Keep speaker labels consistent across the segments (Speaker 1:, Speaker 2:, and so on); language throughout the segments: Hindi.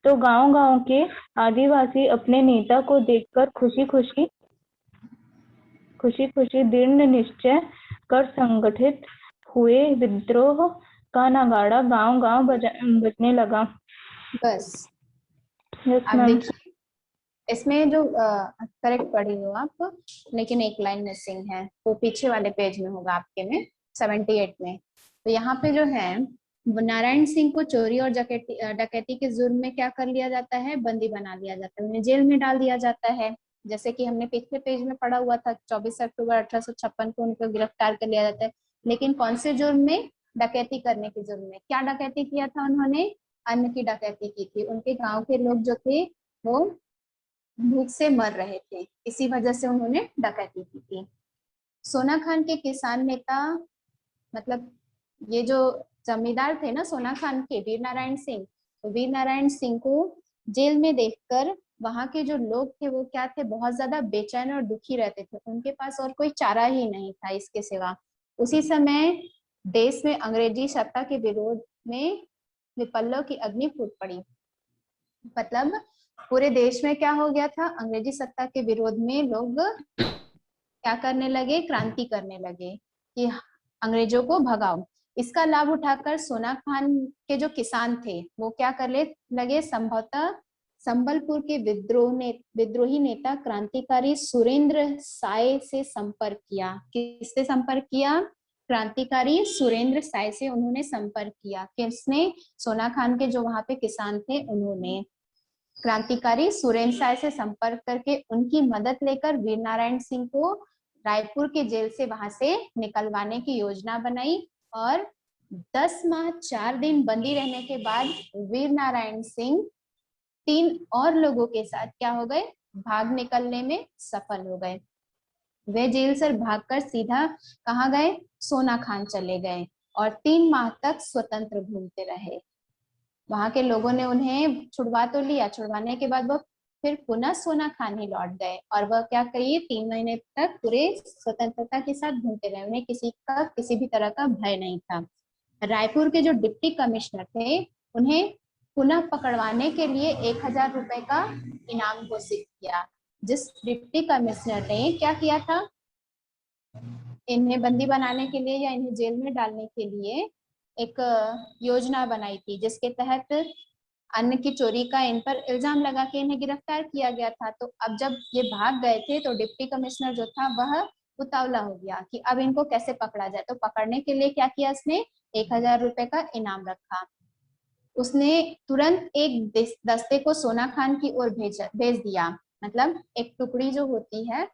Speaker 1: तो गांव-गांव के आदिवासी अपने नेता को देखकर खुशी-खुशी दृढ़ निश्चय कर संगठित हुए। विद्रोह का नगाड़ा गांव-गांव बजने लगा।
Speaker 2: बस
Speaker 1: यस
Speaker 2: अब
Speaker 1: मैम।
Speaker 2: देखिए, इसमें जो करेक्ट पढ़ी हो आप, लेकिन एक लाइन मिसिंग है, वो पीछे वाले पेज में होगा आपके में 78 में। तो यहाँ पे जो है, नारायण सिंह को चोरी और डकैती के जुर्म में क्या कर लिया जाता है, बंदी बना लिया जाता है, उन्हें जेल में डाल दिया जाता है। जैसे कि हमने पिछले पेज में पढ़ा हुआ था, 24 अक्टूबर 1856 को उनको गिरफ्तार कर लिया जाता है। लेकिन कौन से जुर्म में, डकैती करने के जुर्म में। क्या डकैती किया था उन्होंने, अन्न की डकैती की थी। उनके गांव के लोग जो थे वो भूख से मर रहे थे, इसी वजह से उन्होंने डकैती की थी। सोना खान के किसान नेता, मतलब ये जो जमींदार थे ना सोना खान के, वीर नारायण सिंह, तो वीर नारायण सिंह को जेल में देखकर वहां के जो लोग थे वो क्या थे, बहुत ज्यादा बेचैन और दुखी रहते थे। उनके पास और कोई चारा ही नहीं था इसके सिवा। उसी समय देश में अंग्रेजी सत्ता के विरोध में विप्लव की अग्नि फूट पड़ी। मतलब पूरे देश में क्या हो गया था, अंग्रेजी सत्ता के विरोध में लोग क्या करने लगे, क्रांति करने लगे कि अंग्रेजों को भगाओ। इसका लाभ उठाकर सोना खान के जो किसान थे वो क्या करने लगे, संभवतः संबलपुर के विद्रोही नेता क्रांतिकारी सुरेंद्र साय से संपर्क किया। किससे संपर्क किया, क्रांतिकारी सुरेंद्र साय से उन्होंने संपर्क किया। किसने, सोना खान के जो वहां पे किसान थे उन्होंने क्रांतिकारी सुरेंद्र साय से संपर्क करके उनकी मदद लेकर वीर नारायण सिंह को रायपुर के जेल से वहां से निकलवाने की योजना बनाई। और 10 माह 4 दिन बंदी रहने के बाद वीर नारायण सिंह 3 और लोगों के साथ क्या हो गए, भाग निकलने में सफल हो गए। वे जेल से भागकर सीधा कहाँ गए, सोना खान चले गए और 3 माह तक स्वतंत्र घूमते रहे। वहां के लोगों ने उन्हें छुड़वा तो लिया, छुड़वाने के बाद वह फिर पुनः सोना खान ही लौट गए और वह क्या करिए 3 महीने तक पूरे स्वतंत्रता के साथ घूमते रहे। उन्हें किसी भी तरह का भय नहीं था। रायपुर के जो डिप्टी कमिश्नर थे उन्हें पुनः पकड़वाने के लिए 1000 रुपए का इनाम घोषित किया। जिस डिप्टी कमिश्नर ने क्या किया था, इन्हें बंदी बनाने के लिए या इन्हें जेल में डालने के लिए एक योजना बनाई थी, जिसके तहत अन्न की चोरी का इन पर इल्जाम लगा के इन्हें गिरफ्तार किया गया था। तो अब जब ये भाग गए थे तो डिप्टी कमिश्नर जो था वह उतावला हो गया कि अब इनको कैसे पकड़ा जाए। तो पकड़ने के लिए क्या किया, उसने 1000 रुपए का इनाम रखा। उसने तुरंत एक दस्ते को सोना खान की ओर भेज दिया। मतलब एक टुकड़ी जो होती है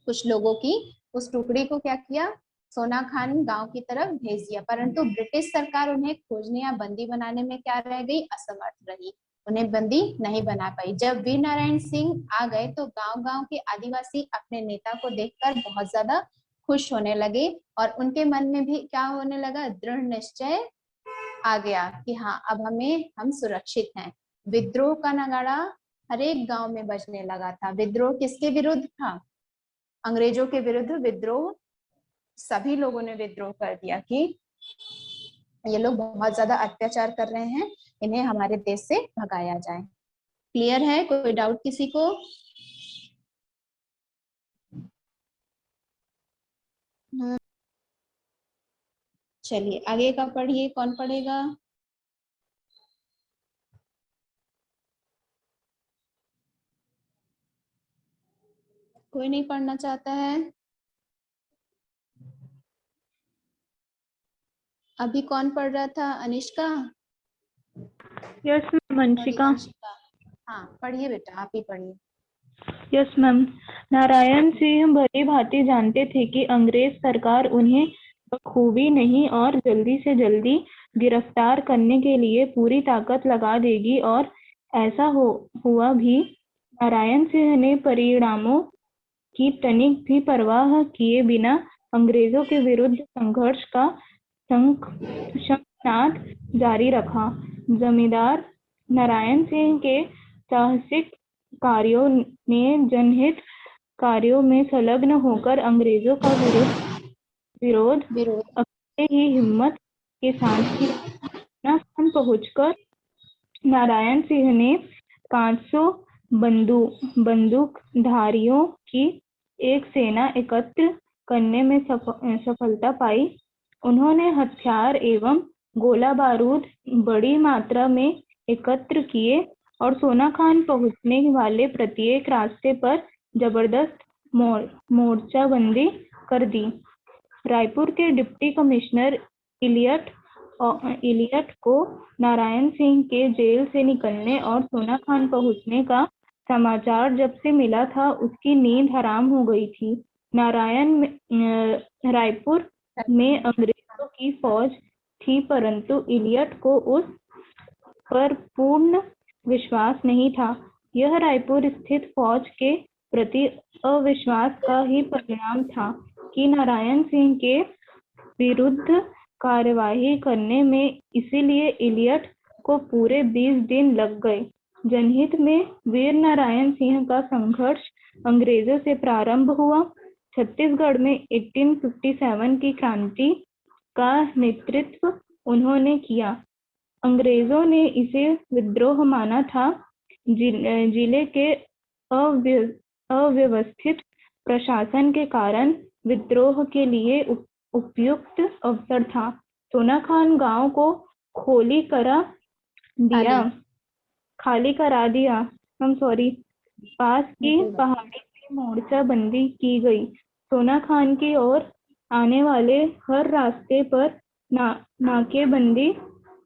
Speaker 2: कुछ लोगों की, उस टुकड़ी को क्या किया, सोना खान गांव की तरफ भेज दिया। परंतु ब्रिटिश सरकार उन्हें खोजने या बंदी बनाने में क्या रह गई, असमर्थ रही, उन्हें बंदी नहीं बना पाई। जब वीर नारायण सिंह आ गए तो गांव-गांव के आदिवासी अपने नेता को देखकर बहुत ज्यादा खुश होने लगे और उनके मन में भी क्या होने लगा, दृढ़ निश्चय आ गया कि हाँ अब हम सुरक्षित हैं। विद्रोह का नगाड़ा हर एक गांव में बजने लगा था। विद्रोह किसके विरुद्ध था, अंग्रेजों के विरुद्ध विद्रोह। सभी लोगों ने विद्रोह कर दिया कि ये लोग बहुत ज्यादा अत्याचार कर रहे हैं, इन्हें हमारे देश से भगाया जाए। क्लियर है, कोई डाउट किसी को? चलिए आगे का पढ़िए, कौन पढ़ेगा? कोई नहीं पढ़ना चाहता है? अभी कौन पढ़ रहा था, अनिष्का?
Speaker 1: Yes ma'am, Vanshika.
Speaker 2: हाँ पढ़िए बेटा, आप ही पढ़िए।
Speaker 1: Yes ma'am. नारायण सिंह भली भांति जानते थे कि अंग्रेज सरकार उन्हें बखूबी नहीं और जल्दी से जल्दी गिरफ्तार करने के लिए पूरी ताकत लगा देगी, और ऐसा हुआ भी। नारायण सिंह ने परिणामों की तनिक भी परवाह किए बिना अंग्रेजों के विरुद्ध संघर्ष का शंखनाद जारी रखा। जमींदार नारायण सिंह के साहसिक कार्यों ने जनहित कार्यों में संलग्न होकर अंग्रेजों का विरोध अपने ही हिम्मत के साथ ही स्थान पहुंचकर नारायण सिंह ने 500 बंदूकधारियों की एक सेना एकत्र करने में सफलता पाई। उन्होंने हथियार एवं गोला बारूद बड़ी मात्रा में एकत्र किए और सोना खान पहुंचने वाले प्रत्येक रास्ते पर जबरदस्त मोर्चाबंदी कर दी। रायपुर के डिप्टी कमिश्नर इलियट को नारायण सिंह के जेल से निकलने और सोना खान पहुंचने का समाचार जब से मिला था, उसकी नींद हराम हो गई थी। रायपुर में अंग्रेजों की फौज थी, परंतु इलियट को उस पर पूर्ण विश्वास नहीं था। यह रायपुर स्थित फौज के प्रति अविश्वास का ही परिणाम था कि नारायण सिंह के विरुद्ध कार्यवाही करने में इसलिए इलियट को पूरे 20 दिन लग गए। जनहित में वीर नारायण सिंह का संघर्ष अंग्रेजों से प्रारंभ हुआ। छत्तीसगढ़ में 1857 की क्रांति का नेतृत्व उन्होंने किया। अंग्रेजों ने इसे विद्रोह माना था। जिले के अव्यवस्थित प्रशासन के कारण विद्रोह के लिए उपयुक्त अवसर था। सोना खान गांव को खाली करा दिया। पास की पहाड़ी से मोर्चाबंदी की गई। सोना खान की ओर आने वाले हर रास्ते पर नाकेबंदी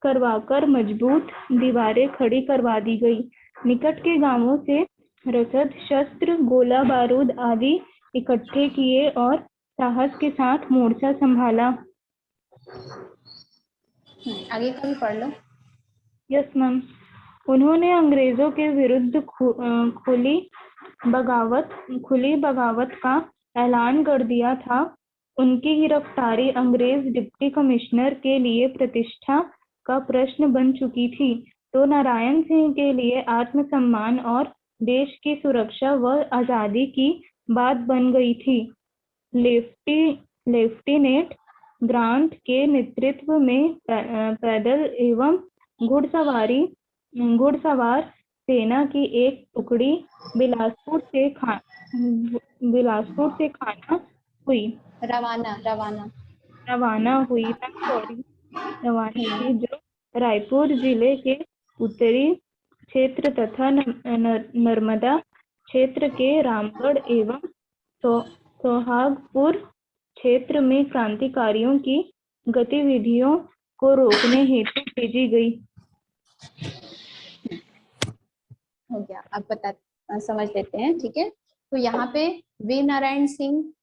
Speaker 1: करवाकर मजबूत दीवारें खड़ी करवा दी गई। निकट के गांवों से रसद, शस्त्र, गोला बारूद आदि इकट्ठे किए और साहस के साथ मोर्चा संभाला।
Speaker 2: आगे का भी पढ़ लो।
Speaker 1: Yes ma'am. उन्होंने अंग्रेजों के विरुद्ध खुली बगावत का ऐलान कर दिया था। उनकी गिरफ्तारी अंग्रेज डिप्टी कमिश्नर के लिए प्रतिष्ठा का प्रश्न बन चुकी थी, तो नारायण सिंह के लिए आत्मसम्मान और देश की सुरक्षा व आजादी की बात बन गई थी। लेफ्टिनेंट ग्रांट के नेतृत्व में पैदल एवं घुड़सवार सेना की एक टुकड़ी बिलासपुर से रवाना हुई जो रायपुर जिले के उत्तरी क्षेत्र तथा नर्मदा क्षेत्र के रामगढ़ एवं सोहागपुर क्षेत्र में क्रांतिकारियों की गतिविधियों को रोकने हेतु भेजी गई।
Speaker 2: हो गया, अब समझ लेते हैं। ठीक है, तो यहाँ पे वीर नारायण सिंह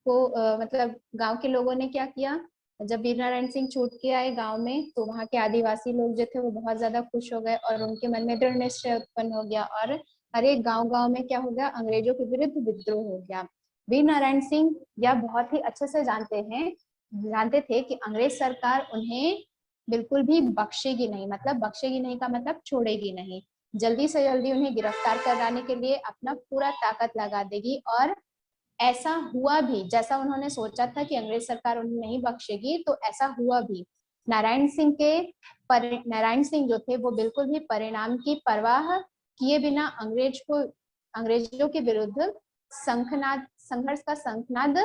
Speaker 2: को मतलब गांव के लोगों ने क्या किया, जब वीर नारायण सिंह छूट के आए गांव में, तो वहाँ के आदिवासी लोग जो थे वो बहुत ज्यादा खुश हो गए और उनके मन में दृढ़ निश्चय उत्पन्न हो गया और हर एक गांव में क्या हो गया, अंग्रेजों के विरुद्ध विद्रोह हो गया। वीर नारायण सिंह यह बहुत ही अच्छे से जानते थे कि अंग्रेज सरकार उन्हें बिल्कुल भी बख्शेगी नहीं, मतलब बख्शेगी नहीं का मतलब छोड़ेगी नहीं, जल्दी से जल्दी उन्हें गिरफ्तार कराने के लिए अपना पूरा ताकत लगा देगी। और ऐसा हुआ भी, जैसा उन्होंने सोचा था कि अंग्रेज सरकार उन्हें नहीं बख्शेगी, तो ऐसा हुआ भी। नारायण सिंह जो थे वो बिल्कुल भी परिणाम की परवाह किए बिना अंग्रेजों के विरुद्ध संघर्ष का शंखनाद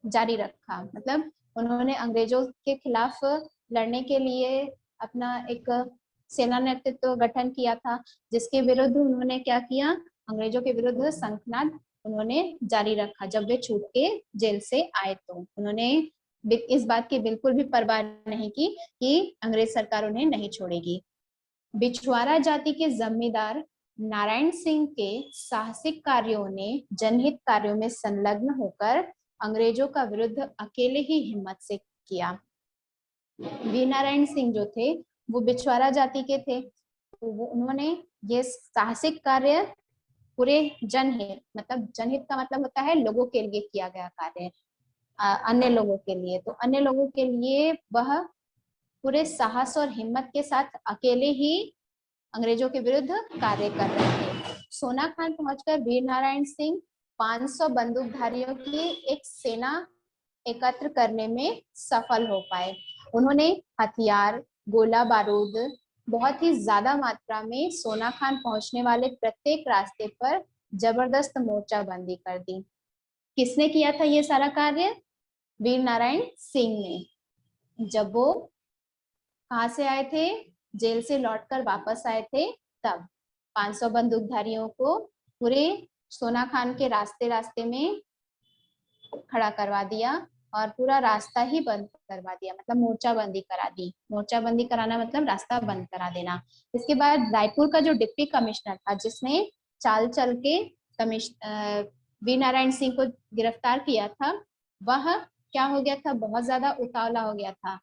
Speaker 2: जारी रखा। मतलब उन्होंने अंग्रेजों के खिलाफ लड़ने के लिए अपना एक सेना नेतृत्व गठन किया था, जिसके विरुद्ध उन्होंने क्या किया, अंग्रेजों के विरुद्ध शंखनाद उन्होंने जारी रखा। जब वे छूट के जेल से आए तो उन्होंने इस बात की बिल्कुल भी परवाह नहीं की कि अंग्रेज सरकार उन्हें नहीं छोड़ेगी। बिछवाड़ा जाति के जमींदार नारायण सिंह के साहसिक कार्यों ने जनहित कार्यों में संलग्न होकर अंग्रेजों का विरुद्ध अकेले ही हिम्मत से किया। वीर नारायण सिंह जो थे वो बिछवाड़ा जाति के थे, तो उन्होंने ये साहसिक कार्य पूरे जनहित, मतलब जनहित का मतलब होता है लोगों के लिए किया गया कार्य, अन्य लोगों के लिए, तो अन्य लोगों के लिए वह पूरे साहस और हिम्मत के साथ अकेले ही अंग्रेजों के विरुद्ध कार्य कर रहे थे। सोना खान पहुंचकर वीर नारायण सिंह 500 बंदूकधारियों की एक सेना एकत्र करने में सफल हो पाए। उन्होंने हथियार, गोला बारूद, बहुत ही ज्यादा मात्रा में सोना खान पहुंचने वाले प्रत्येक रास्ते पर जबरदस्त मोर्चाबंदी कर दी। किसने किया था ये सारा कार्य? वीर नारायण सिंह ने। जब वो कहाँ से आए थे, जेल से लौटकर वापस आए थे, तब 500 बंदूकधारियों को पूरे सोना खान के रास्ते रास्ते में खड़ा करवा दिया और पूरा रास्ता ही बंद करवा दिया, मतलब मोर्चाबंदी करा दी। मोर्चाबंदी कराना मतलब रास्ता बंद करा देना। इसके बाद रायपुर का जो डिप्टी कमिश्नर था, जिसने चाल चल के वीर नारायण सिंह को गिरफ्तार किया था, वह क्या हो गया था, बहुत ज्यादा उतावला हो गया था।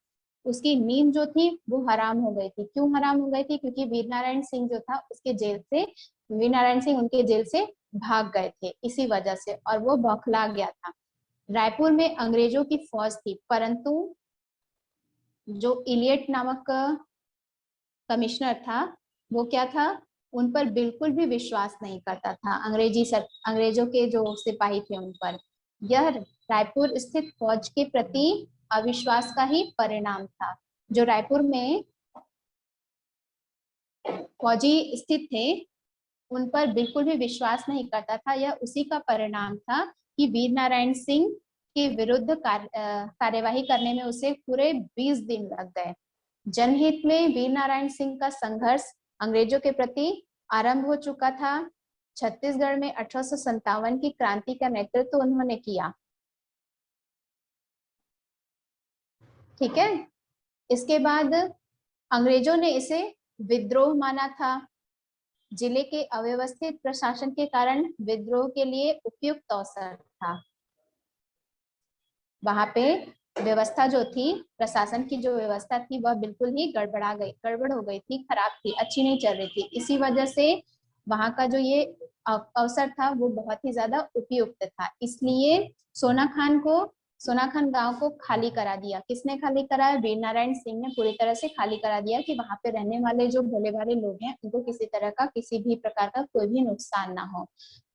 Speaker 2: उसकी नींद जो थी वो हराम हो गई थी। क्यों हराम हो गई थी? क्योंकि वीर नारायण सिंह जो था उसके जेल से, वीर नारायण सिंह उनके जेल से भाग गए थे इसी वजह से, और वो बौखला गया था। रायपुर में अंग्रेजों की फौज थी, परंतु जो इलियट नामक कमिश्नर था, वो क्या था, उन पर बिल्कुल भी विश्वास नहीं करता था। अंग्रेजों के जो सिपाही थे उन पर। यह रायपुर स्थित फौज के प्रति अविश्वास का ही परिणाम था। जो रायपुर में फौजी स्थित थे उन पर बिल्कुल भी विश्वास नहीं करता था। यह उसी का परिणाम था कि वीर नारायण सिंह के विरुद्ध कार्यवाही करने में उसे पूरे 20 दिन लग गए। जनहित में वीर नारायण सिंह का संघर्ष अंग्रेजों के प्रति आरंभ हो चुका था। छत्तीसगढ़ में 1857 की क्रांति का नेतृत्व उन्होंने किया। ठीक है। इसके बाद अंग्रेजों ने इसे विद्रोह माना था। जिले के अव्यवस्थित प्रशासन के कारण विद्रोह के लिए उपयुक्त अवसर था। वहां पे व्यवस्था जो थी, प्रशासन की जो व्यवस्था थी, वह बिल्कुल ही गड़बड़ हो गई थी, खराब थी, अच्छी नहीं चल रही थी। इसी वजह से वहां का जो ये अवसर था वो बहुत ही ज्यादा उपयुक्त था। इसलिए सोना खान गांव को खाली करा दिया। किसने खाली कराया? वीर नारायण सिंह ने पूरी तरह से खाली करा दिया कि वहां पे रहने वाले जो भोले भाले लोग हैं उनको किसी तरह का, किसी भी प्रकार का कोई भी नुकसान ना हो।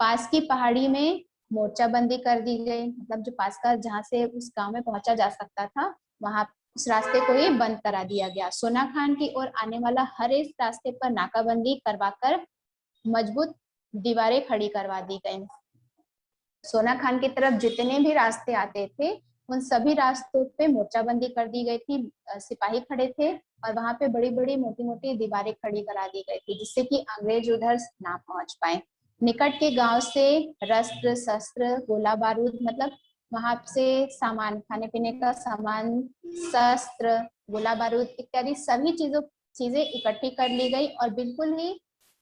Speaker 2: पास की पहाड़ी में मोर्चाबंदी कर दी गई, मतलब जो पास का, जहां से उस गांव में पहुंचा जा सकता था, वहां उस रास्ते को ही बंद करा दिया गया। सोना खान की ओर आने वाला हर एक रास्ते पर नाकाबंदी करवाकर मजबूत दीवारें खड़ी करवा दी गई। सोना खान की तरफ जितने भी रास्ते आते थे उन सभी रास्तों पे मोर्चाबंदी कर दी गई थी। सिपाही खड़े थे और वहां पे बड़ी बड़ी मोटी मोटी दीवारें खड़ी करा दी गई थी, जिससे कि अंग्रेज उधर ना पहुंच पाए। निकट के गांव से रस्त्र शस्त्र गोला बारूद, मतलब वहां से सामान, खाने पीने का सामान, शस्त्र, गोला बारूद इत्यादि सभी चीजें इकट्ठी कर ली गई और बिल्कुल ही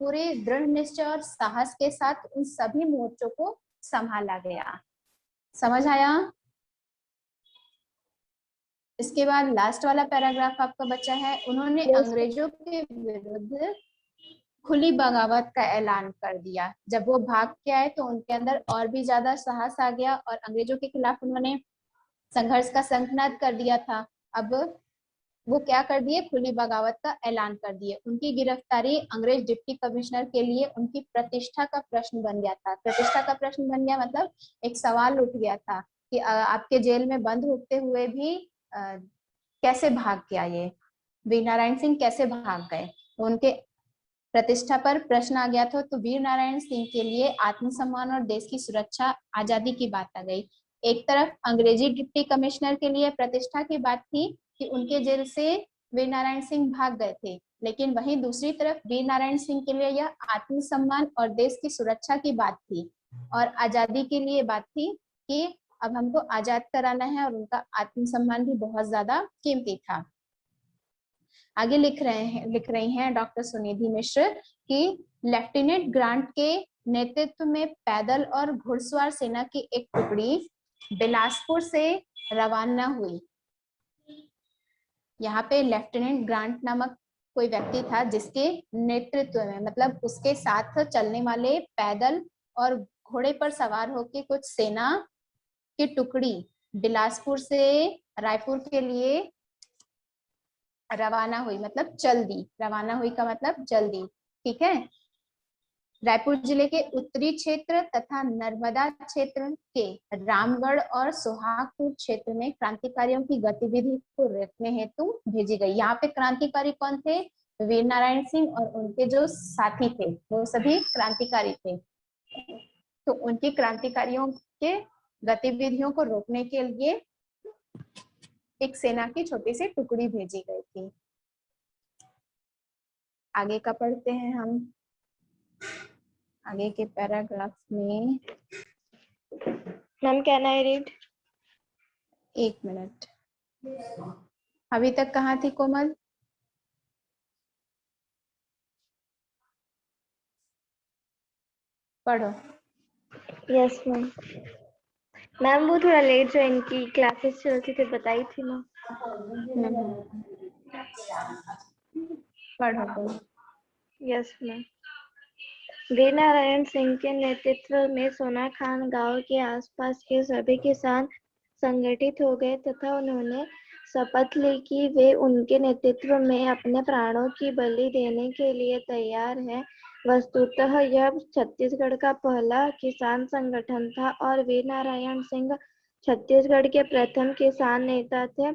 Speaker 2: पूरे दृढ़ निश्चय और साहस के साथ उन सभी मोर्चों को संभाला गया। समझ आया? इसके बाद लास्ट वाला पैराग्राफ आपका बचा है। उन्होंने अंग्रेजों के विरुद्ध खुली बगावत का ऐलान कर दिया। जब वो भाग के आए तो उनके अंदर और भी ज्यादा साहस आ गया और अंग्रेजों के खिलाफ उन्होंने संघर्ष का शंखनाद कर दिया था। अब वो क्या कर दिए? खुली बगावत का ऐलान कर दिए। उनकी गिरफ्तारी अंग्रेज डिप्टी कमिश्नर के लिए उनकी प्रतिष्ठा का प्रश्न बन गया था। प्रतिष्ठा का प्रश्न बन गया मतलब एक सवाल उठ गया था कि आपके जेल में बंद होते हुए भी कैसे भाग गया ये वीर नारायण सिंह, कैसे भाग गए? तो उनके प्रतिष्ठा पर प्रश्न आ गया था। तो वीर नारायण सिंह के लिए आत्मसम्मान और देश की सुरक्षा, आजादी की बात आ गई। एक तरफ अंग्रेजी डिप्टी कमिश्नर के लिए प्रतिष्ठा की बात थी कि उनके जेल से वीर नारायण सिंह भाग गए थे, लेकिन वहीं दूसरी तरफ वीर नारायण सिंह के लिए यह आत्मसम्मान और देश की सुरक्षा की बात थी और आजादी के लिए बात थी कि अब हमको आजाद कराना है, और उनका आत्मसम्मान भी बहुत ज्यादा कीमती था। आगे लिख रही हैं डॉक्टर सुनिधि मिश्र कि लेफ्टिनेंट ग्रांट के नेतृत्व में पैदल और घुड़सवार सेना की एक टुकड़ी बिलासपुर से रवाना हुई। यहाँ पे लेफ्टिनेंट ग्रांट नामक कोई व्यक्ति था जिसके नेतृत्व में, मतलब उसके साथ चलने वाले पैदल और घोड़े पर सवार होकर कुछ सेना की टुकड़ी बिलासपुर से रायपुर के लिए रवाना हुई, मतलब चल दी। रवाना हुई का मतलब चल दी। ठीक है। रायपुर जिले के उत्तरी क्षेत्र तथा नर्मदा क्षेत्र के रामगढ़ और सोहागपुर क्षेत्र में क्रांतिकारियों की गतिविधि को रोकने हेतु भेजी गई। यहाँ पे क्रांतिकारी कौन थे? वीर नारायण सिंह और उनके जो साथी थे वो सभी क्रांतिकारी थे। तो उनकी क्रांतिकारियों के गतिविधियों को रोकने के लिए एक सेना की छोटी सी टुकड़ी भेजी गई थी। आगे का पढ़ते हैं हम। आगे के पैराग्राफ में
Speaker 1: ma'am can I read?
Speaker 2: 1 minute. अभी तक कहाँ थी कोमल? पढ़ो।
Speaker 1: Yes ma'am. मैम वो थोड़ा लेट ज्वाइन की, क्लासेस चलती थी, बताई थी मैम।
Speaker 2: पढ़ो।
Speaker 1: Yes ma'am. वीर नारायण सिंह के नेतृत्व में सोनाखान गांव के आसपास के सभी किसान संगठित हो गए तथा उन्होंने शपथ ली कि वे उनके नेतृत्व में अपने प्राणों की बलि देने के लिए तैयार हैं। वस्तुतः यह छत्तीसगढ़ का पहला किसान संगठन था और वीर नारायण सिंह छत्तीसगढ़ के प्रथम किसान नेता थे।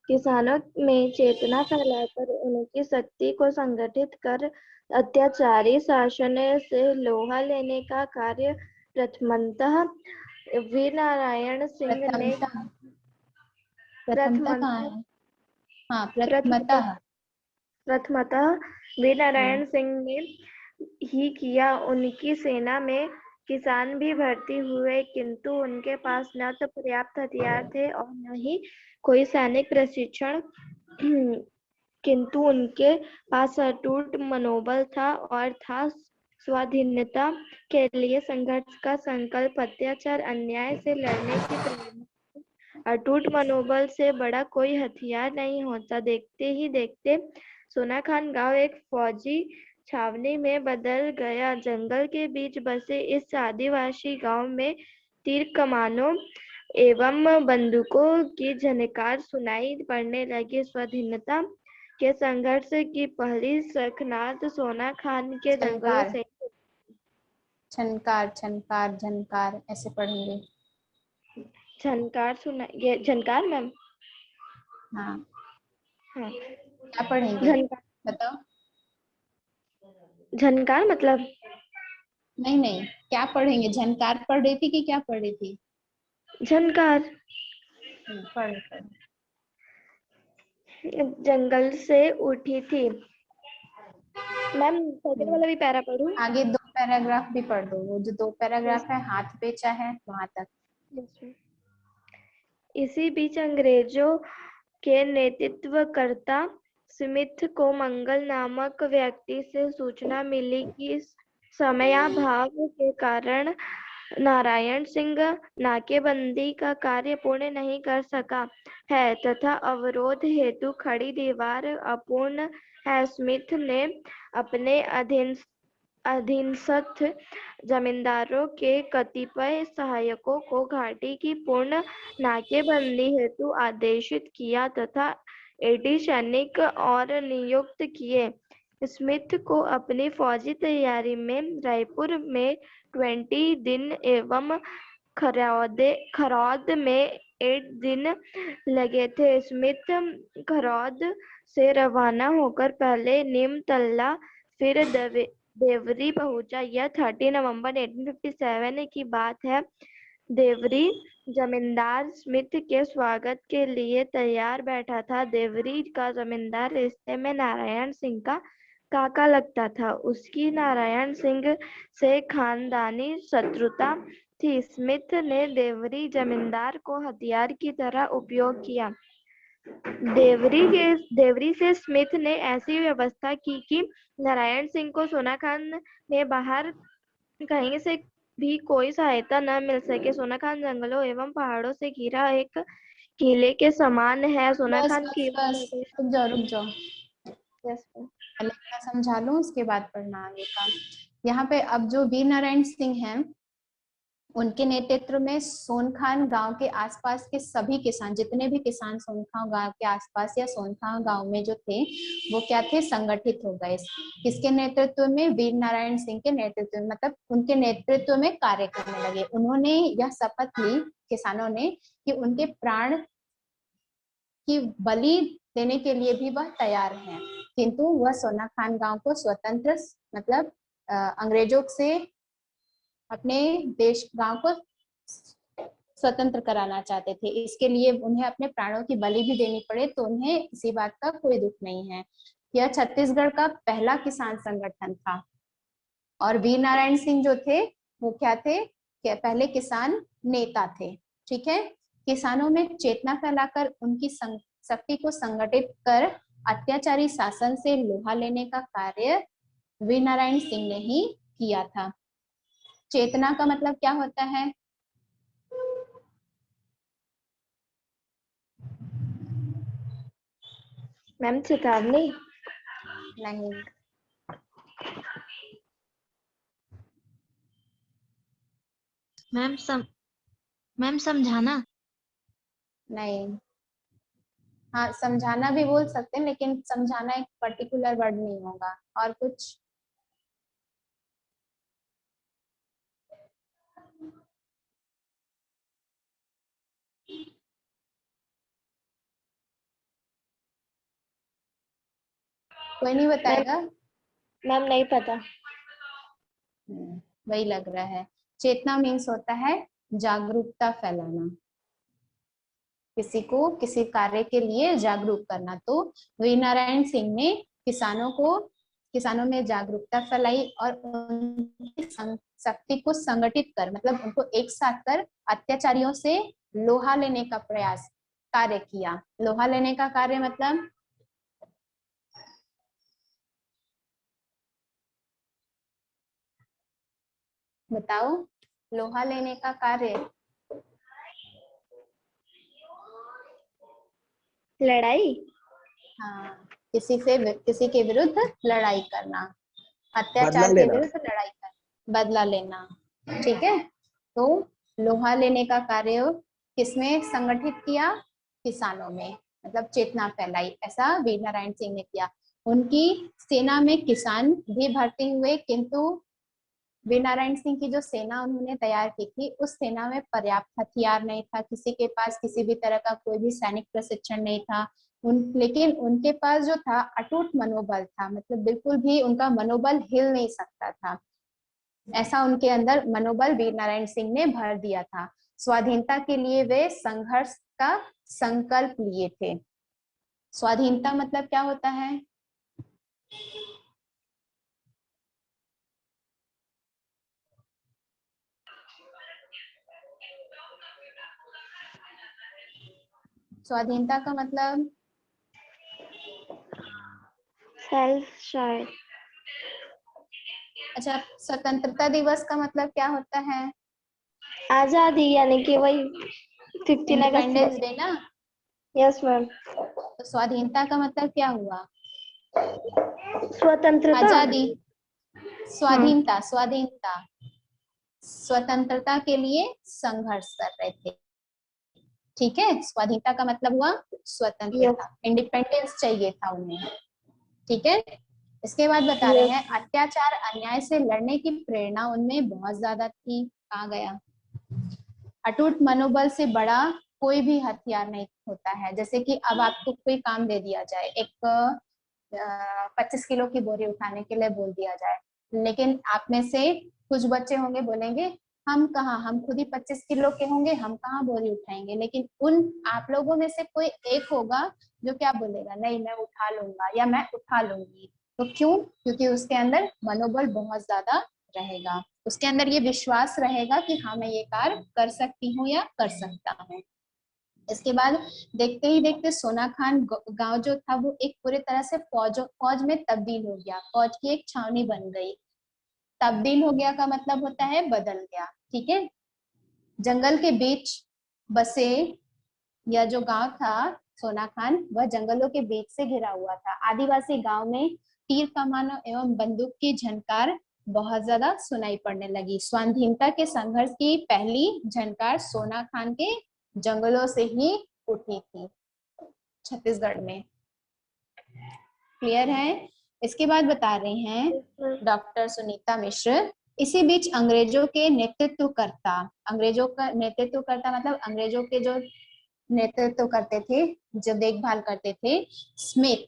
Speaker 1: किसानों में चेतना फैलाकर उनकी शक्ति को संगठित कर अत्याचारी शासन से लोहा लेने का कार्य प्रथमतः वीर नारायण सिंह ने प्रथमतः वीर नारायण सिंह ने ही किया। उनकी सेना में किसान भी भर्ती हुए, किंतु उनके पास न तो पर्याप्त हथियार थे और न ही कोई सैनिक प्रशिक्षण, किंतु उनके पास अटूट मनोबल था और था स्वाधीनता के लिए संघर्ष का संकल्प। अत्याचार अन्याय से लड़ने की प्रेरणा। अटूट मनोबल से बड़ा कोई हथियार नहीं होता। देखते ही देखते सोनाखान गांव एक फौजी छावनी में बदल गया। जंगल के बीच बसे इस आदिवासी गांव में तीर कमानों एवं बंदूकों की झनकार सुनाई पड़ने लगी। स्वाधीनता के संघर्ष की पहली शंखनाद सोनाखान के जंगलों से।
Speaker 2: छनकार छनकार झनकार ऐसे पढ़ेंगे।
Speaker 1: झनकार सुना, ये झनकार मैम?
Speaker 2: हाँ
Speaker 1: हाँ।
Speaker 2: क्या पढ़ेंगे बताओ।
Speaker 1: झनकार मतलब?
Speaker 2: नहीं क्या पढ़ेंगे? झनकार पढ़ रही थी कि क्या पढ़ रही थी?
Speaker 1: झनकार।
Speaker 2: पढ़।
Speaker 1: जंगल से उठी थी। मैम सेकंड वाला भी पैरा पढ़ूं?
Speaker 2: आगे 2 पैराग्राफ भी पढ़ दो। वो जो 2 पैराग्राफ है हाथ बेचा है वहां तक।
Speaker 1: इसी बीच अंग्रेजों के नेतृत्वकर्ता स्मिथ को मंगल नामक व्यक्ति से सूचना मिली कि समयाभाव के कारण नारायण सिंह नाकेबंदी का कार्य पूर्ण नहीं कर सका है तथा अवरोध हेतु खड़ी दीवार अपूर्ण है। स्मिथ ने अपने अधीनस्थ जमींदारों के कतिपय सहायकों को घाटी की पूर्ण नाकेबंदी हेतु आदेशित किया तथा 80 सैनिक और नियुक्त किए। स्मिथ को अपनी फौजी तैयारी में रायपुर में 20 दिन एवं खरौद में 8 दिन लगे थे। स्मिथ खरौद से रवाना होकर पहले नीमतल्ला फिर देवरी पहुंचा। यह 30 नवंबर 1857 की बात है। देवरी जमींदार स्मिथ के स्वागत के लिए तैयार बैठा था। देवरी का जमींदार रिश्ते में नारायण सिंह का काका लगता था। उसकी नारायण सिंह से खानदानी शत्रुता थी। स्मिथ ने देवरी जमींदार को हथियार की तरह उपयोग किया। देवरी से स्मिथ ने ऐसी व्यवस्था की कि नारायण सिंह को सोनाखान में बाहर कहीं से भी कोई सहायता न मिल सके। सोनाखान जंगलों एवं पहाड़ों से घिरा एक किले के समान है। सोनाखान की
Speaker 2: रुक जाओ। पहले मैं समझा लूं उसके बाद पढ़ना आगे का। यहाँ पे अब जो वीर नारायण सिंह हैं उनके नेतृत्व में सोनखान गांव के आसपास के सभी किसान, जितने भी किसान सोनखान गांव के आसपास या सोनखान गांव में जो थे वो क्या थे, संगठित हो गए। किसके नेतृत्व में? वीर नारायण सिंह के नेतृत्व में, मतलब उनके नेतृत्व में कार्य करने लगे। उन्होंने यह शपथ ली किसानों ने कि उनके प्राण की बलि देने के लिए भी वह तैयार है, किंतु वह सोनाखान गांव को स्वतंत्र मतलब अंग्रेजों से अपने देश गांव को स्वतंत्र कराना चाहते थे। इसके लिए उन्हें अपने प्राणों की बलि भी देनी पड़े तो उन्हें इसी बात का कोई दुख नहीं है। यह छत्तीसगढ़ का पहला किसान संगठन था और वीर नारायण सिंह जो थे वो क्या थे, पहले किसान नेता थे। ठीक है, किसानों में चेतना फैलाकर उनकी शक्ति को संगठित कर अत्याचारी शासन से लोहा लेने का कार्य वीर नारायण सिंह ने ही किया था। चेतना का मतलब क्या होता है?
Speaker 1: मैम चेतावनी।
Speaker 2: नहीं,
Speaker 3: मैम समझाना।
Speaker 2: नहीं, हाँ समझाना भी बोल सकते हैं लेकिन समझाना एक पर्टिकुलर वर्ड नहीं होगा। और कुछ? कोई नहीं बताएगा?
Speaker 1: मैम नहीं पता।
Speaker 2: वही लग रहा है। चेतना मीन्स होता है जागरूकता फैलाना, किसी को किसी कार्य के लिए जागरूक करना। तो वीर नारायण सिंह ने किसानों में जागरूकता फैलाई और उनकी शक्ति को संगठित कर मतलब उनको एक साथ कर अत्याचारियों से लोहा लेने का कार्य किया। लोहा लेने का कार्य मतलब बताओ, लोहा लेने का कार्य?
Speaker 1: लड़ाई।
Speaker 2: हाँ, किसी के विरुद्ध लड़ाई करना,
Speaker 4: बदला
Speaker 2: अत्याचार के
Speaker 4: लेना।
Speaker 2: विरुद्ध लड़ाई करना, बदला लेना। ठीक है, तो लोहा लेने का कार्य किसमें संगठित किया? किसानों में, मतलब चेतना फैलाई, ऐसा वीर नारायण सिंह ने किया। उनकी सेना में किसान भी भर्ती हुए, किंतु वीर नारायण सिंह की जो सेना उन्होंने तैयार की थी उस सेना में पर्याप्त हथियार नहीं था, किसी के पास किसी भी तरह का कोई भी सैनिक प्रशिक्षण नहीं था। लेकिन उनके पास जो था अटूट मनोबल था, मतलब बिल्कुल भी उनका मनोबल हिल नहीं सकता था, ऐसा उनके अंदर मनोबल वीर नारायण सिंह ने भर दिया था। स्वाधीनता के लिए वे संघर्ष का संकल्प लिए थे। स्वाधीनता मतलब क्या होता है? स्वाधीनता का मतलब
Speaker 1: सेल्फ शायद।
Speaker 2: अच्छा, स्वतंत्रता दिवस का मतलब क्या होता है?
Speaker 1: आजादी, यानी कि वही 15 अगस्त।
Speaker 2: इंडिपेंडेंस डे ना।
Speaker 1: Yes ma'am.
Speaker 2: तो स्वाधीनता का मतलब क्या हुआ?
Speaker 1: स्वतंत्रता।
Speaker 2: आजादी। स्वाधीनता, स्वाधीनता, स्वतंत्रता के लिए संघर्ष कर रहे थे। ठीक है, स्वाधीनता का मतलब हुआ स्वतंत्रता, इंडिपेंडेंस चाहिए था उन्हें। ठीक है, इसके बाद बता रहे हैं अत्याचार अन्याय से लड़ने की प्रेरणा उनमें बहुत ज्यादा थी। कहाँ गया? अटूट मनोबल से बड़ा कोई भी हथियार नहीं होता है। जैसे कि अब आपको कोई काम दे दिया जाए, एक 25 किलो की बोरी उठाने के लिए बोल दिया जाए, लेकिन आप में से कुछ बच्चे होंगे बोलेंगे हम कहाँ, हम खुद ही 25 किलो के होंगे, हम कहाँ बोरी उठाएंगे। लेकिन उन आप लोगों में से कोई एक होगा जो क्या बोलेगा, नहीं मैं उठा लूंगा या मैं उठा लूंगी। तो क्यों? क्योंकि उसके अंदर मनोबल बहुत ज्यादा रहेगा, उसके अंदर ये विश्वास रहेगा कि हाँ मैं ये कार्य कर सकती हूँ या कर सकता हूँ। इसके बाद देखते ही देखते सोनाखान गांव जो था वो एक पूरी तरह से फौज में तब्दील हो गया, फौज की एक छावनी बन गई। तब्दील हो गया का मतलब होता है बदल गया। ठीक है, जंगल के बीच बसे यह जो गांव था सोनाखान, वह जंगलों के बीच से घिरा हुआ था। आदिवासी गांव में तीर कमानों एवं बंदूक की झनकार बहुत ज्यादा सुनाई पड़ने लगी। स्वाधीनता के संघर्ष की पहली झनकार सोनाखान के जंगलों से ही उठी थी छत्तीसगढ़ में। क्लियर है? इसके बाद बता रहे हैं डॉक्टर सुनीता मिश्र, इसी बीच अंग्रेजों का नेतृत्व करता मतलब अंग्रेजों के जो नेतृत्व करते थे, जो देखभाल करते थे, स्मिथ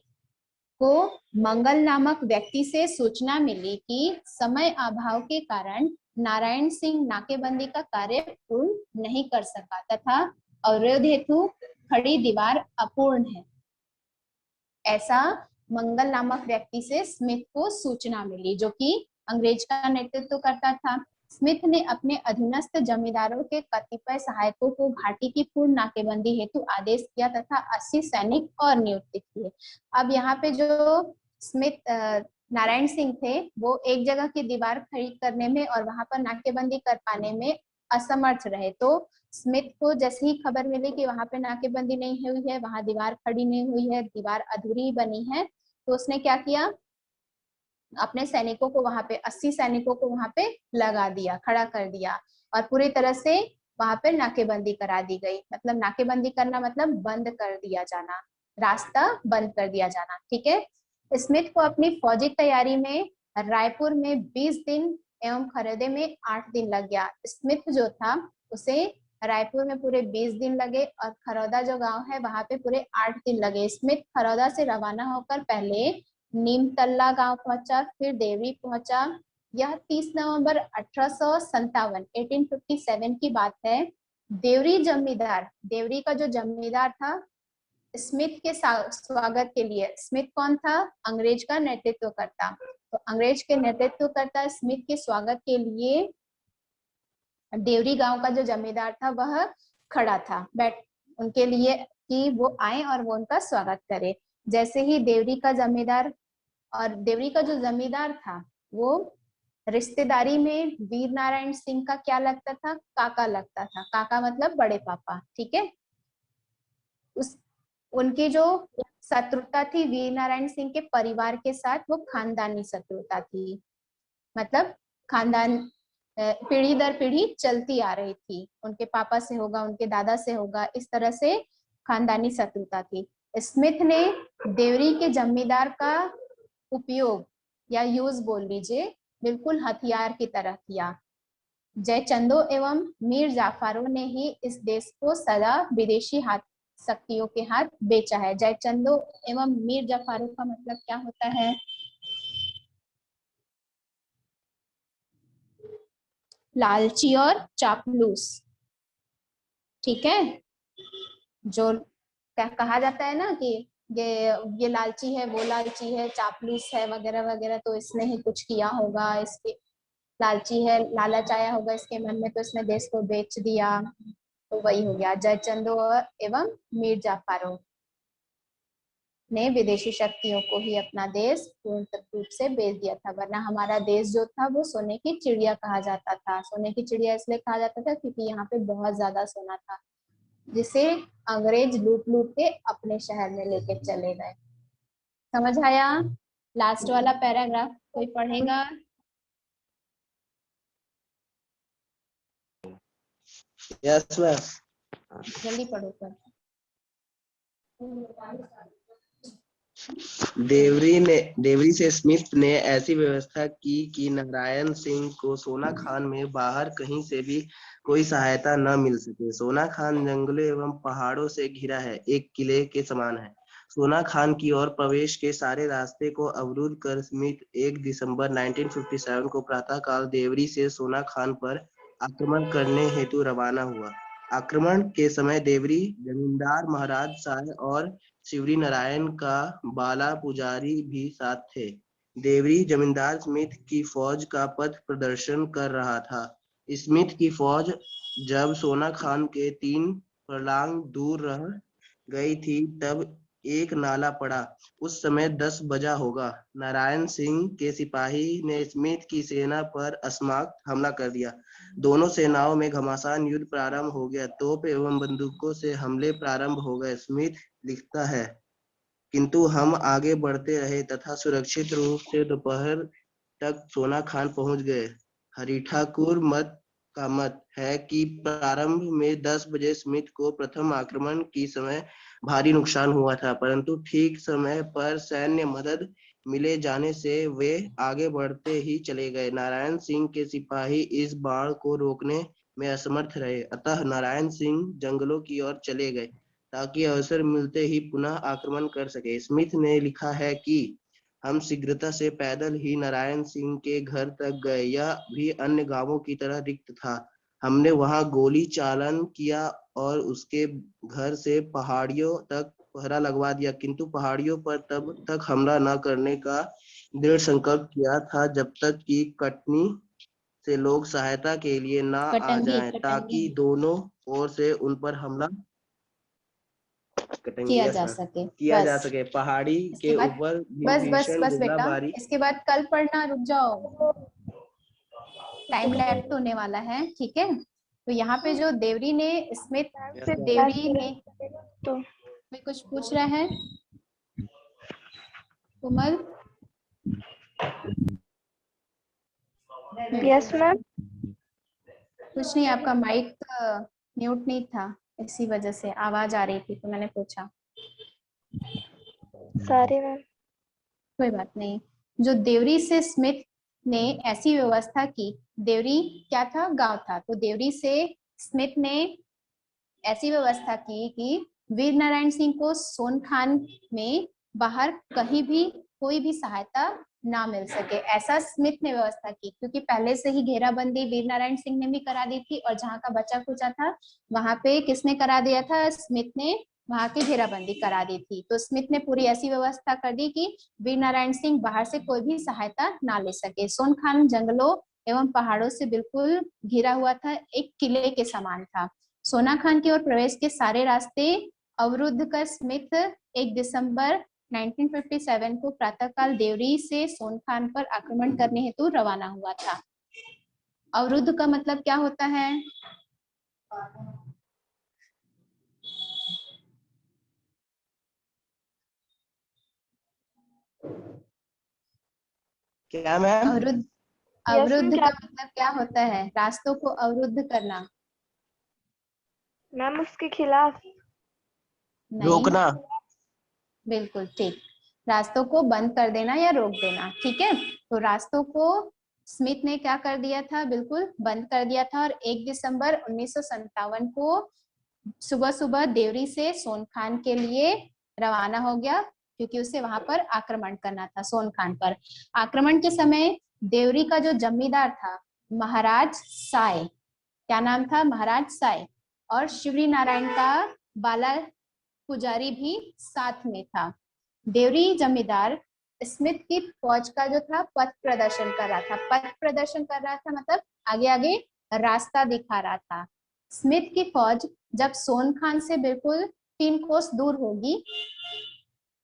Speaker 2: को मंगल नामक व्यक्ति से सूचना मिली कि समय अभाव के कारण नारायण सिंह नाकेबंदी का कार्य पूर्ण नहीं कर सका तथा अवरोध हेतु खड़ी दीवार अपूर्ण है। ऐसा मंगल नामक व्यक्ति से स्मिथ को सूचना मिली, जो कि अंग्रेज का नेतृत्व करता था। स्मिथ ने अपने अधीनस्थ जमींदारों के कतिपय सहायकों को घाटी की पूर्ण नाकेबंदी हेतु आदेश किया तथा 80 सैनिक और नियुक्त किए। अब यहाँ पे जो स्मिथ नारायण सिंह थे, वो एक जगह की दीवार खड़ी करने में और वहां पर नाकेबंदी कर पाने में असमर्थ रहे। तो स्मिथ को जैसे ही खबर मिली कि वहां पे नाकेबंदी नहीं हुई है, वहां दीवार खड़ी नहीं हुई है, दीवार अधूरी बनी है, तो उसने क्या किया, अपने सैनिकों को वहां पे 80 सैनिकों को वहां पे लगा दिया, खड़ा कर दिया और पूरी तरह से वहां पे नाकेबंदी करा दी गई। मतलब नाकेबंदी करना मतलब बंद कर दिया जाना, रास्ता बंद कर दिया जाना। ठीक है। स्मिथ को अपनी फौजी तैयारी में रायपुर में 20 दिन एवं खरौदे में 8 दिन लग गया। स्मिथ जो था उसे रायपुर में पूरे 20 दिन लगे और खरौदा जो गांव है वहां पे पूरे 8 दिन लगे। स्मिथ खरौदा से रवाना होकर पहले नीमतल्ला गांव पहुंचा, फिर देवरी पहुंचा। यह 30 नवंबर 1857 की बात है। देवरी का जो जमींदार था, स्मिथ के स्वागत के लिए, स्मिथ कौन था, अंग्रेज का नेतृत्व करता, तो अंग्रेज के नेतृत्व करता स्मिथ के स्वागत के लिए देवरी गांव का जो जमींदार था वह खड़ा था उनके लिए कि वो आए और वो उनका स्वागत करे। जैसे ही देवरी का जमींदार, और देवरी का जो जमींदार था वो रिश्तेदारी में वीर नारायण सिंह का क्या लगता था, काका लगता था। काका मतलब बड़े पापा। ठीक है। उनकी जो शत्रुता थी वीर नारायण सिंह के परिवार के साथ, वो खानदानी शत्रुता थी। मतलब खानदान पीढ़ी दर पीढ़ी चलती आ रही थी, उनके पापा से होगा, उनके दादा से होगा, इस तरह से खानदानी शत्रुता थी। स्मिथ ने देवरी के जमींदार का उपयोग या यूज बोल लीजिए बिल्कुल हथियार की तरह किया। जयचंदो एवं मीर जाफरों ने ही इस देश को सदा विदेशी शक्तियों के हाथ बेचा है। जयचंदो एवं मीर जाफरों का मतलब क्या होता है, लालची और चापलूस। ठीक है। जो कहा जाता है ना कि ये लालची है, वो लालची है, चापलूस है वगैरह वगैरह, तो इसने ही कुछ किया होगा, इसके लालची है, लालच आया होगा इसके मन में, तो इसने देश को बेच दिया। तो वही हो गया। जयचंदो एवं मीर जाफरों ने विदेशी शक्तियों को ही अपना देश पूर्ण रूप से बेच दिया था, वरना हमारा देश जो था वो सोने की चिड़िया कहा जाता था। सोने की चिड़िया इसलिए कहा जाता था क्योंकि यहाँ पे बहुत ज्यादा सोना था, जिसे अंग्रेज लूट लूट के अपने शहर में लेके चले गए। समझ आया? लास्ट वाला पैराग्राफ कोई पढ़ेगा?
Speaker 4: Yes ma'am.
Speaker 2: जल्दी पढ़ो सर।
Speaker 4: देवरी से स्मिथ ने ऐसी व्यवस्था की कि नारायण सिंह को सोना खान में बाहर कहीं से भी कोई सहायता न मिल सके। सोना खान जंगलों एवं पहाड़ों से घिरा है, एक किले के समान है। सोना खान की ओर प्रवेश के सारे रास्ते को अवरुद्ध कर स्मिथ 1 दिसंबर 1957 को प्रातःकाल देवरी से सोना खान पर आक्रमण करने हेतु रवाना हुआ। आक्रमण के समय देवरी जमींदार महाराज साय और शिवरी नारायण का बाला पुजारी भी साथ थे। देवरी जमींदार स्मिथ की फौज का पथ प्रदर्शन कर रहा था। स्मिथ की फौज जब सोना खान के 3 फरलांग दूर रह गई थी तब एक नाला पड़ा। उस समय 10 बजा होगा। नारायण सिंह के सिपाही ने स्मिथ की सेना पर असमाक हमला कर दिया। दोनों सेनाओं में घमासान युद्ध प्रारंभ हो गया। तोप एवं बंदूकों से हमले प्रारंभ हो गए। स्मिथ लिखता है, किंतु हम आगे बढ़ते रहे तथा सुरक्षित रूप से दोपहर तक सोना खान पहुंच गए। हरिठाकुर मत का मत है कि प्रारंभ में 10 बजे स्मिथ को प्रथम आक्रमण की समय भारी नुकसान हुआ था, परंतु ठीक समय पर सैन्य मदद मिले जाने से वे आगे बढ़ते ही चले गए। नारायण सिंह के सिपाही इस बाढ़ को रोकने में असमर्थ रहे, अतः नारायण सिंह जंगलों की ओर चले गए। ताकि अवसर मिलते ही पुनः आक्रमण कर सके। स्मिथ ने लिखा है कि हम शीघ्रता से पैदल ही नारायण सिंह के घर तक गए। यह भी अन्य गांवों की तरह रिक्त था। हमने वहां गोली चालन किया और उसके घर से पहाड़ियों तक पहरा लगवा दिया, किंतु पहाड़ियों पर तब तक हमला न करने का दृढ़ संकल्प किया था जब तक कि कटनी से लोग सहायता के लिए न आ
Speaker 2: कटंगी
Speaker 4: जाएं,
Speaker 2: कटंगी
Speaker 4: ताकि दोनों ओर से उन पर हमला
Speaker 2: किया जा
Speaker 4: सर
Speaker 2: सके।
Speaker 4: किया जा
Speaker 2: बस
Speaker 4: सके। पहाड़ी
Speaker 2: इसके
Speaker 4: के
Speaker 2: बाद
Speaker 4: ऊपर भी
Speaker 2: बस बस
Speaker 4: भीषण
Speaker 2: बस बेटा,
Speaker 4: गोलाबारी।
Speaker 2: इसके बाद कल पढ़ना, रुक जाओ, टाइम लेफ्ट होने वाला है, ठीक है। तो यहाँ पे जो देवरी ने स्मिथ देवरी ने
Speaker 1: तो
Speaker 2: कोई कुछ पूछ रहा है कोमल?
Speaker 1: Yes ma'am.
Speaker 2: कुछ नहीं, आपका माइक म्यूट नहीं था, इसी वजह से आवाज आ रही थी तो मैंने पूछा।
Speaker 1: Sorry ma'am.
Speaker 2: कोई बात नहीं। जो देवरी से स्मिथ ने ऐसी व्यवस्था की, देवरी क्या था? गांव था। तो देवरी से स्मिथ ने ऐसी व्यवस्था की कि वीर नारायण सिंह को सोनखान में बाहर कहीं भी कोई भी सहायता ना मिल सके, ऐसा स्मिथ ने व्यवस्था की। क्योंकि पहले से ही घेराबंदी वीर नारायण सिंह ने भी करा दी थी, और जहां का बचा खुचा था वहां पे किसने करा दिया था? स्मिथ ने वहां की घेराबंदी करा दी थी। तो स्मिथ ने पूरी ऐसी व्यवस्था कर दी कि वीर नारायण सिंह बाहर से कोई भी सहायता ना ले सके। सोनखान जंगलों एवं पहाड़ों से बिल्कुल घिरा हुआ था, एक किले के समान था। सोना खान की ओर प्रवेश के सारे रास्ते अवरुद्ध कर स्मिथ 1 दिसंबर 1957 को प्रातःकाल देवरी से सोनखान पर आक्रमण करने हेतु रवाना हुआ था। अवरुद्ध का मतलब क्या होता है?
Speaker 4: क्या मैम?
Speaker 2: अवरुद्ध,
Speaker 1: यस मैम।
Speaker 2: अवरुद्ध
Speaker 1: क्या
Speaker 2: का मतलब क्या होता है? रास्तों को अवरुद्ध करना।
Speaker 1: मैम? उसके खिलाफ।
Speaker 2: नहीं,
Speaker 4: रोकना।
Speaker 2: बिल्कुल ठीक, रास्तों को बंद कर देना या रोक देना, ठीक है। तो रास्तों को स्मिथ ने क्या कर दिया था? बिल्कुल बंद कर दिया था। और 1 दिसंबर 1957 को सुबह सुबह देवरी से सोनखान के लिए रवाना हो गया, क्योंकि उसे वहां पर आक्रमण करना था, सोनखान पर। आक्रमण के समय देवरी का जो जमींदार था महाराज साय, क्या नाम था? महाराज साय, और शिवरी नारायण का बाला पुजारी भी साथ में था। देवरी जमींदार स्मिथ की फौज का जो था पथ प्रदर्शन कर रहा था। पथ प्रदर्शन कर रहा था मतलब आगे आगे रास्ता दिखा रहा था। स्मिथ की फौज जब सोनखान से बिल्कुल 3 कोस दूर होगी,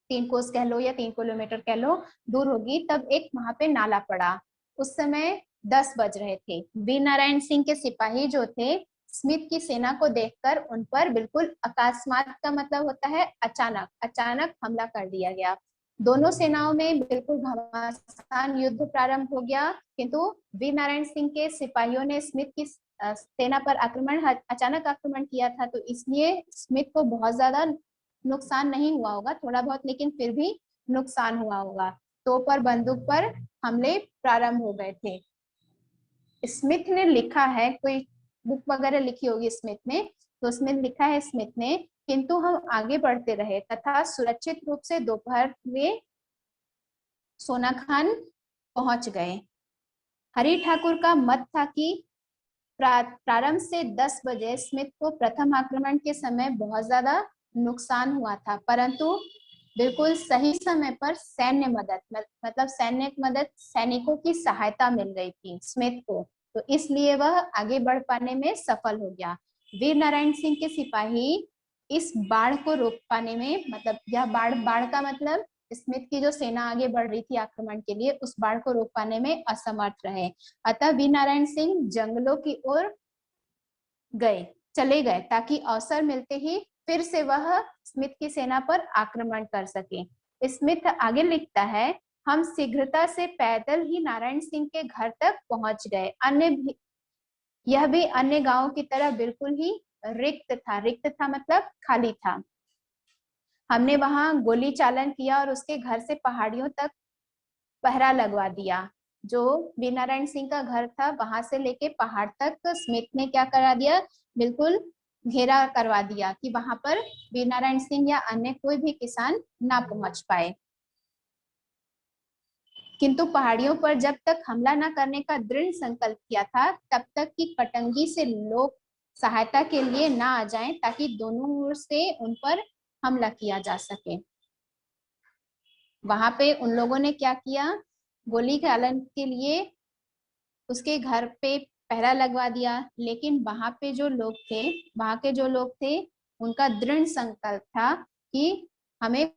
Speaker 2: 3 कोस कह लो या 3 किलोमीटर कह लो दूर होगी, तब एक वहां पे नाला पड़ा। उस समय 10 बज रहे थे। वीर नारायण सिंह के सिपाही जो थे, स्मिथ की सेना को देखकर उन पर बिल्कुल अकस्मात का मतलब होता है अचानक, अचानक हमला कर दिया गया। दोनों सेनाओं में बिल्कुल घमासान युद्ध प्रारंभ हो गया, किंतु वीर नारायण सिंह के सिपाहियों ने स्मिथ की सेना पर अचानक आक्रमण किया था, तो इसलिए स्मिथ को बहुत ज्यादा नुकसान नहीं हुआ होगा, थोड़ा बहुत, लेकिन फिर भी नुकसान हुआ होगा। तोप और बंदूक पर हमले प्रारंभ हो गए थे। स्मिथ ने लिखा है, कोई बुक वगैरह लिखी होगी स्मिथ ने, तो उसमें लिखा है स्मिथ ने, किंतु हम आगे बढ़ते रहे तथा सुरक्षित रूप से दोपहर में सोनाखान पहुंच गए। हरि ठाकुर का मत था कि प्रारंभ से 10 बजे स्मिथ को प्रथम आक्रमण के समय बहुत ज्यादा नुकसान हुआ था, परंतु बिल्कुल सही समय पर सैन्य मदद, मतलब सैन्य मदद, सैनिकों की सहायता मिल गई थी स्मिथ को, तो इसलिए वह आगे बढ़ पाने में सफल हो गया। वीर नारायण सिंह के सिपाही इस बाढ़ को रोक पाने में, मतलब यह बाढ़ का मतलब स्मिथ की जो सेना आगे बढ़ रही थी आक्रमण के लिए, उस बाढ़ को रोक पाने में असमर्थ रहे। अतः वीर नारायण सिंह जंगलों की ओर चले गए, ताकि अवसर मिलते ही फिर से वह स्मिथ की सेना पर आक्रमण कर सके। स्मिथ आगे लिखता है, हम शीघ्रता से पैदल ही नारायण सिंह के घर तक पहुंच गए। यह भी अन्य गांवों की तरह बिल्कुल ही रिक्त था। रिक्त था मतलब खाली था। हमने वहां गोली चालन किया और उसके घर से पहाड़ियों तक पहरा लगवा दिया। जो वीर नारायण सिंह का घर था वहां से लेके पहाड़ तक स्मिथ ने क्या करा दिया? बिल्कुल घेरा करवा दिया कि वहां पर वीर नारायण सिंह या अन्य कोई भी किसान ना पहुंच पाए। किंतु पहाड़ियों पर जब तक हमला न करने का दृढ़ संकल्प किया था, तब तक कि कटंगी से लोग सहायता के लिए ना आ जाएं, ताकि दोनों ओर से उन पर हमला किया जा सके। वहां पे उन लोगों ने क्या किया, गोली चालन के लिए उसके घर पे पहरा लगवा दिया, लेकिन वहां पे जो लोग थे, वहां के जो लोग थे, उनका दृढ़ संकल्प था कि हमें